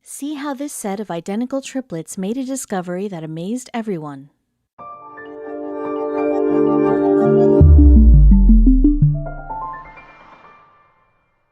See how this set of identical triplets made a discovery that amazed everyone.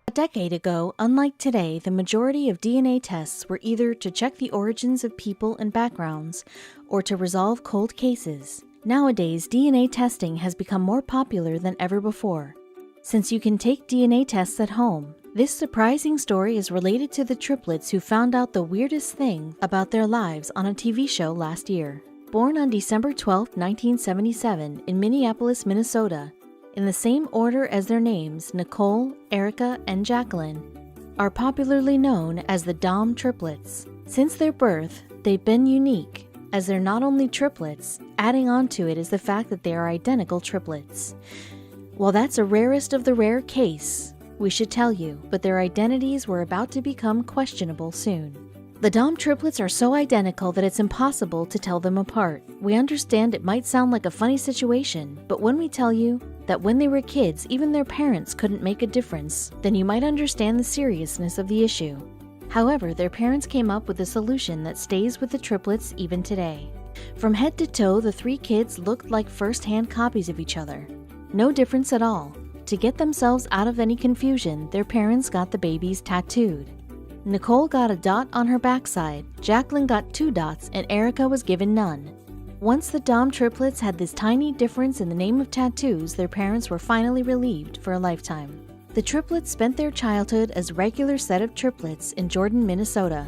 A decade ago, unlike today, the majority of DNA tests were either to check the origins of people and backgrounds or to resolve cold cases. Nowadays, DNA testing has become more popular than ever before. Since you can take DNA tests at home, this surprising story is related to the triplets who found out the weirdest thing about their lives on a TV show last year. Born on December 12, 1977 in Minneapolis, Minnesota, in the same order as their names, Nicole, Erica, and Jacqueline, are popularly known as the Dom triplets. Since their birth, they've been unique, as they're not only triplets, adding on to it is the fact that they are identical triplets. While that's a rarest of the rare case, we should tell you, but their identities were about to become questionable soon. The Dom triplets are so identical that it's impossible to tell them apart. We understand it might sound like a funny situation, but when we tell you that when they were kids, even their parents couldn't make a difference, then you might understand the seriousness of the issue. However, their parents came up with a solution that stays with the triplets even today. From head to toe, the three kids looked like first-hand copies of each other. No difference at all. To get themselves out of any confusion, their parents got the babies tattooed. Nicole got a dot on her backside, Jacqueline got 2 dots, and Erica was given none. Once the Dom triplets had this tiny difference in the name of tattoos, their parents were finally relieved for a lifetime. The triplets spent their childhood as a regular set of triplets in Jordan, Minnesota.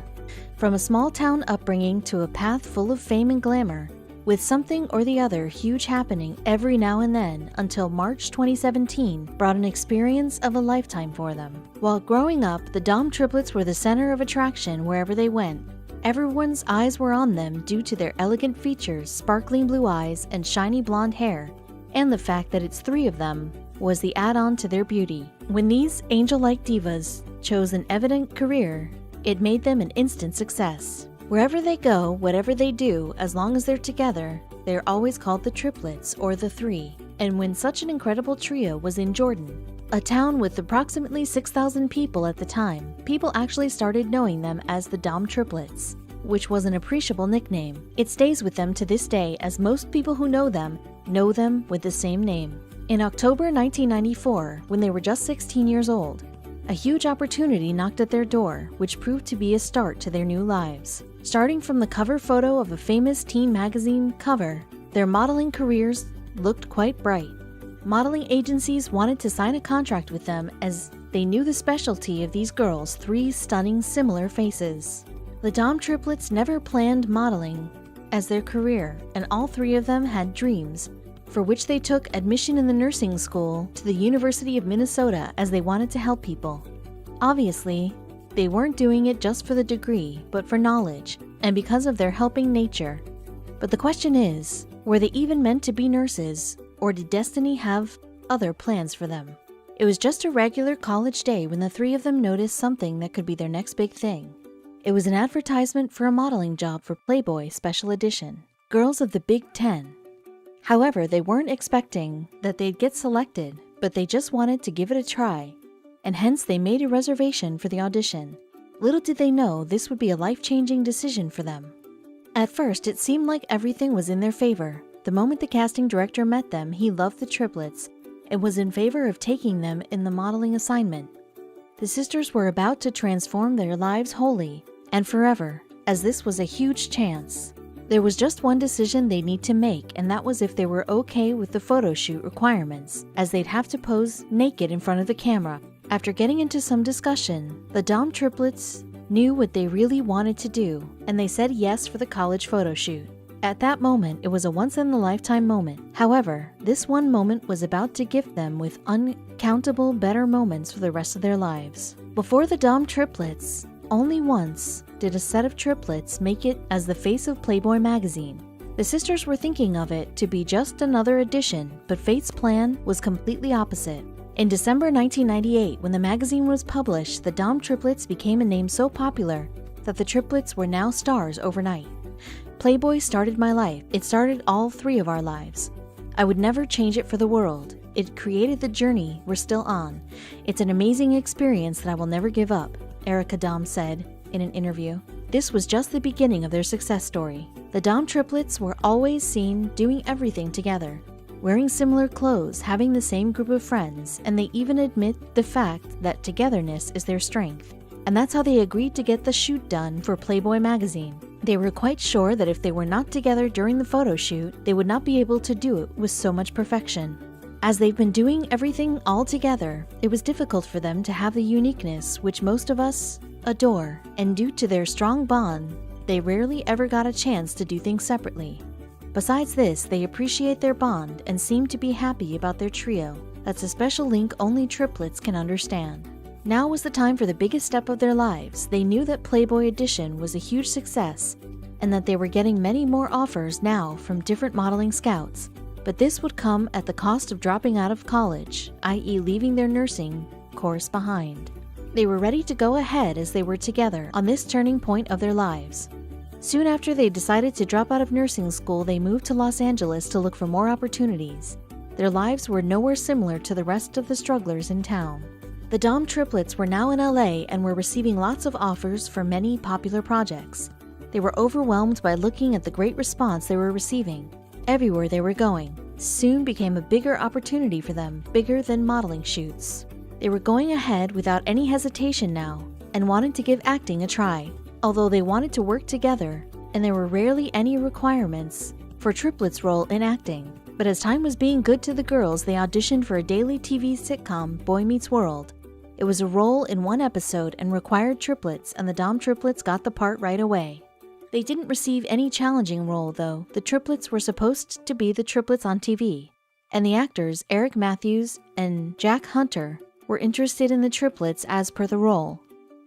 From a small-town upbringing to a path full of fame and glamour, with something or the other huge happening every now and then until March 2017 brought an experience of a lifetime for them. While growing up, the Dom triplets were the center of attraction wherever they went. Everyone's eyes were on them due to their elegant features, sparkling blue eyes, and shiny blonde hair, and the fact that it's 3 of them was the add-on to their beauty. When these angel-like divas chose an evident career, it made them an instant success. Wherever they go, whatever they do, as long as they're together, they are always called the triplets or the 3. And when such an incredible trio was in Jordan, a town with approximately 6,000 people at the time, people actually started knowing them as the Dom triplets, which was an appreciable nickname. It stays with them to this day, as most people who know them with the same name. In October 1994, when they were just 16 years old, a huge opportunity knocked at their door, which proved to be a start to their new lives. Starting from the cover photo of a famous teen magazine cover, their modeling careers looked quite bright. Modeling agencies wanted to sign a contract with them as they knew the specialty of these girls' 3 stunning similar faces. The Dom triplets never planned modeling as their career, and all 3 of them had dreams, for which they took admission in the nursing school to the University of Minnesota as they wanted to help people. Obviously, they weren't doing it just for the degree, but for knowledge, and because of their helping nature. But the question is, were they even meant to be nurses, or did destiny have other plans for them? It was just a regular college day when the 3 of them noticed something that could be their next big thing. It was an advertisement for a modeling job for Playboy Special Edition, Girls of the Big Ten. However, they weren't expecting that they'd get selected, but they just wanted to give it a try, and hence they made a reservation for the audition. Little did they know this would be a life-changing decision for them. At first, it seemed like everything was in their favor. The moment the casting director met them, he loved the triplets and was in favor of taking them in the modeling assignment. The sisters were about to transform their lives wholly and forever, as this was a huge chance. There was just one decision they'd need to make, and that was if they were okay with the photo shoot requirements, as they'd have to pose naked in front of the camera. After getting into some discussion, the Dom triplets knew what they really wanted to do, and they said yes for the college photo shoot. At that moment, it was a once-in-a-lifetime moment. However, this one moment was about to gift them with uncountable better moments for the rest of their lives. Before the Dom triplets, only once did a set of triplets make it as the face of Playboy magazine. The sisters were thinking of it to be just another edition, but fate's plan was completely opposite. In December 1998, when the magazine was published, the Dom triplets became a name so popular that the triplets were now stars overnight. Playboy started my life. It started all 3 of our lives. I would never change it for the world. It created the journey we're still on. It's an amazing experience that I will never give up, Erica Dom said in an interview. this was just the beginning of their success story. The Dom triplets were always seen doing everything together, wearing similar clothes, having the same group of friends, and they even admit the fact that togetherness is their strength. And that's how they agreed to get the shoot done for Playboy magazine. They were quite sure that if they were not together during the photo shoot, they would not be able to do it with so much perfection. As they've been doing everything all together, it was difficult for them to have the uniqueness which most of us adore, and due to their strong bond, they rarely ever got a chance to do things separately. Besides this, they appreciate their bond and seem to be happy about their trio. That's a special link only triplets can understand. Now was the time for the biggest step of their lives. They knew that Playboy Edition was a huge success and that they were getting many more offers now from different modeling scouts. But this would come at the cost of dropping out of college, i.e. leaving their nursing course behind. They were ready to go ahead as they were together on this turning point of their lives. Soon after they decided to drop out of nursing school, they moved to Los Angeles to look for more opportunities. Their lives were nowhere similar to the rest of the strugglers in town. The Dom triplets were now in LA and were receiving lots of offers for many popular projects. They were overwhelmed by looking at the great response they were receiving. Everywhere they were going soon became a bigger opportunity for them, bigger than modeling shoots. They were going ahead without any hesitation now and wanted to give acting a try. Although they wanted to work together, and there were rarely any requirements for triplets' role in acting. But as time was being good to the girls, they auditioned for a daily TV sitcom, Boy Meets World. It was a role in one episode and required triplets, and the Dom triplets got the part right away. They didn't receive any challenging role, though. The triplets were supposed to be the triplets on TV, and the actors, Eric Matthews and Jack Hunter, were interested in the triplets as per the role.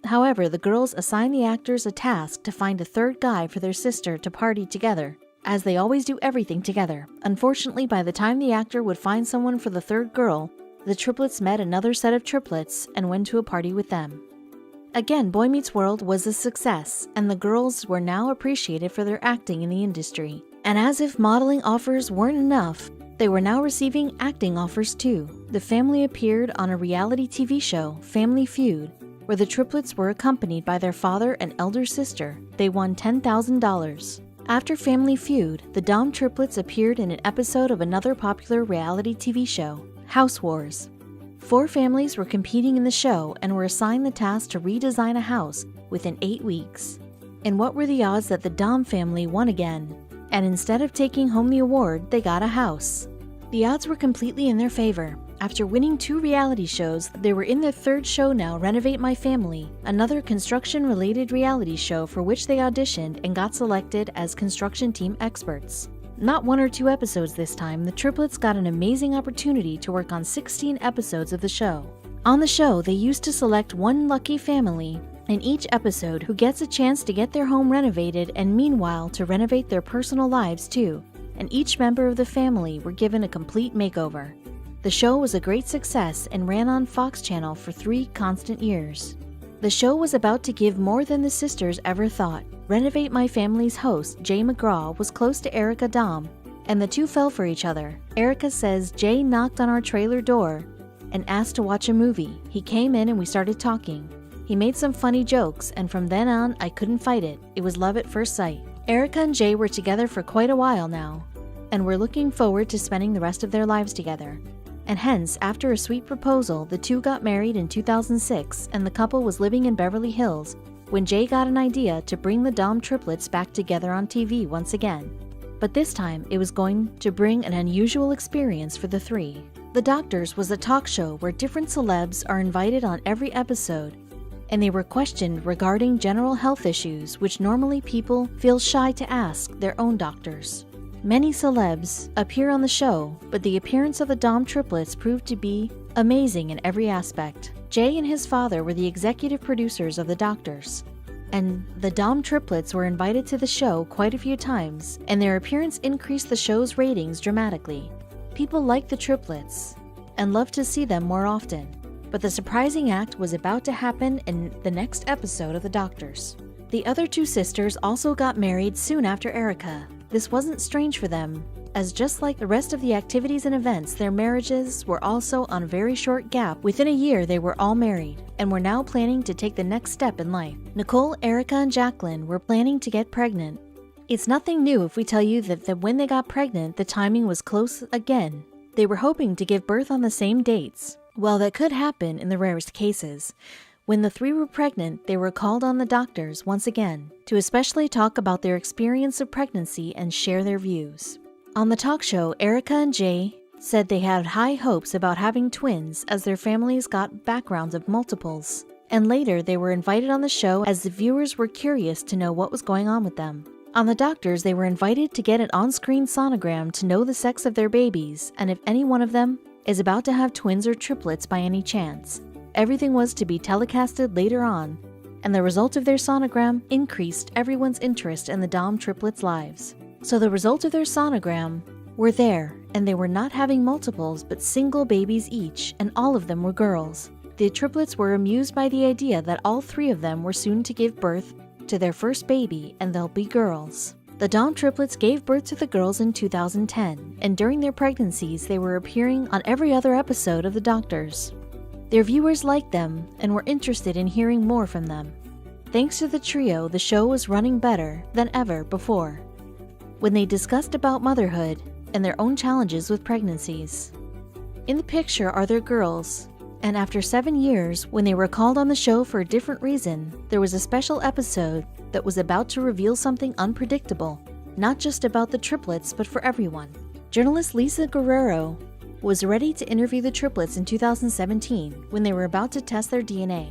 However, the girls assigned the actors a task to find a third guy for their sister to party together, as they always do everything together. Unfortunately, by the time the actor would find someone for the third girl, the triplets met another set of triplets and went to a party with them. Again, Boy Meets World was a success, and the girls were now appreciated for their acting in the industry. And as if modeling offers weren't enough, they were now receiving acting offers too. The family appeared on a reality TV show, Family Feud, where the triplets were accompanied by their father and elder sister. They won $10,000. After Family Feud, the Dom triplets appeared in an episode of another popular reality TV show, House Wars. 4 families were competing in the show and were assigned the task to redesign a house within 8 weeks. And what were the odds that the Dom family won again? And instead of taking home the award, they got a house. The odds were completely in their favor. After winning 2 reality shows, they were in their 3rd show now, Renovate My Family, another construction-related reality show for which they auditioned and got selected as construction team experts. Not 1 or 2 episodes this time, the triplets got an amazing opportunity to work on 16 episodes of the show. On the show, they used to select one lucky family in each episode who gets a chance to get their home renovated and meanwhile to renovate their personal lives too, and each member of the family were given a complete makeover. The show was a great success and ran on Fox Channel for 3 constant years. The show was about to give more than the sisters ever thought. Renovate My Family's host, Jay McGraw, was close to Erica Dom, and the two fell for each other. Erica says Jay knocked on our trailer door and asked to watch a movie. He came in and we started talking. He made some funny jokes, and from then on, I couldn't fight it. It was love at first sight. Erica and Jay were together for quite a while now, and were looking forward to spending the rest of their lives together. And hence, after a sweet proposal, the two got married in 2006, and the couple was living in Beverly Hills when Jay got an idea to bring the Dom triplets back together on TV once again. But this time, it was going to bring an unusual experience for the 3. The Doctors was a talk show where different celebs are invited on every episode, and they were questioned regarding general health issues which normally people feel shy to ask their own doctors. Many celebs appear on the show, but the appearance of the Dom triplets proved to be amazing in every aspect. Jay and his father were the executive producers of The Doctors, and the Dom triplets were invited to the show quite a few times, and their appearance increased the show's ratings dramatically. People liked the triplets and loved to see them more often, but the surprising act was about to happen in the next episode of The Doctors. The other 2 sisters also got married soon after Erica. This wasn't strange for them, as just like the rest of the activities and events, their marriages were also on a very short gap. Within a year, they were all married and were now planning to take the next step in life. Nicole, Erica, and Jacqueline were planning to get pregnant. It's nothing new if we tell you that when they got pregnant, the timing was close again. They were hoping to give birth on the same dates. While that could happen in the rarest cases, when the three were pregnant, they were called on the doctors once again to especially talk about their experience of pregnancy and share their views. On the talk show, Erica and Jay said they had high hopes about having twins as their families got backgrounds of multiples. And later, they were invited on the show as the viewers were curious to know what was going on with them. On the doctors, they were invited to get an on-screen sonogram to know the sex of their babies and if any one of them is about to have twins or triplets by any chance. Everything was to be telecasted later on, and the result of their sonogram increased everyone's interest in the Dom triplets' lives. So the results of their sonogram were there, and they were not having multiples but single babies each, and all of them were girls. The triplets were amused by the idea that all three of them were soon to give birth to their first baby, and they'll be girls. The Dom triplets gave birth to the girls in 2010, and during their pregnancies, they were appearing on every other episode of The Doctors. Their viewers liked them and were interested in hearing more from them. Thanks to the trio, the show was running better than ever before, when they discussed about motherhood and their own challenges with pregnancies. In the picture are their girls, and after 7 years, when they were called on the show for a different reason, there was a special episode that was about to reveal something unpredictable, not just about the triplets, but for everyone. Journalist Lisa Guerrero was ready to interview the triplets in 2017 when they were about to test their DNA.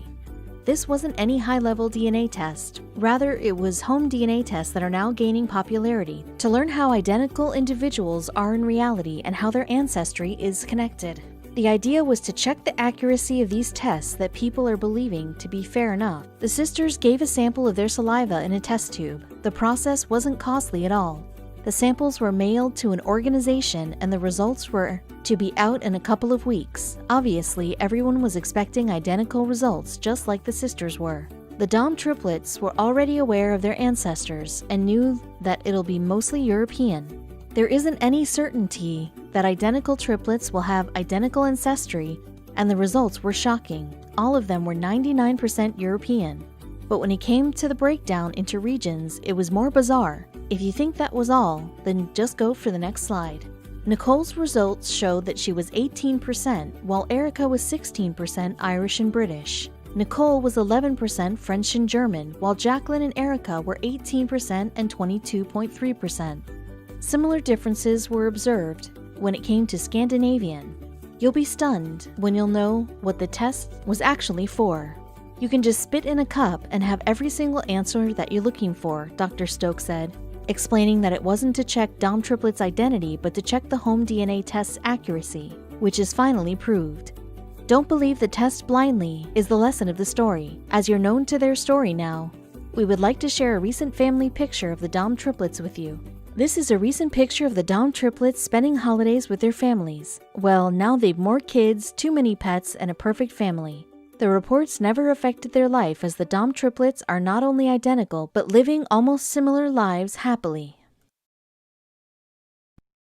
This wasn't any high-level DNA test. Rather, it was home DNA tests that are now gaining popularity to learn how identical individuals are in reality and how their ancestry is connected. The idea was to check the accuracy of these tests that people are believing to be fair enough. The sisters gave a sample of their saliva in a test tube. The process wasn't costly at all. The samples were mailed to an organization and the results were to be out in a couple of weeks. Obviously, everyone was expecting identical results just like the sisters were. The Dom triplets were already aware of their ancestors and knew that it'll be mostly European. There isn't any certainty that identical triplets will have identical ancestry, and the results were shocking. All of them were 99% European. But when it came to the breakdown into regions, it was more bizarre. If you think that was all, then just go for the next slide. Nicole's results showed that she was 18%, while Erica was 16% Irish and British. Nicole was 11% French and German, while Jacqueline and Erica were 18% and 22.3%. Similar differences were observed when it came to Scandinavian. You'll be stunned when you'll know what the test was actually for. You can just spit in a cup and have every single answer that you're looking for, Dr. Stokes said, explaining that it wasn't to check Dom triplets' identity but to check the home DNA test's accuracy, which is finally proved. Don't believe the test blindly is the lesson of the story. As you're known to their story now, we would like to share a recent family picture of the Dom triplets with you. This is a recent picture of the Dom triplets spending holidays with their families. Well, now they've more kids, too many pets, and a perfect family. The reports never affected their life as the Dom triplets are not only identical, but living almost similar lives happily.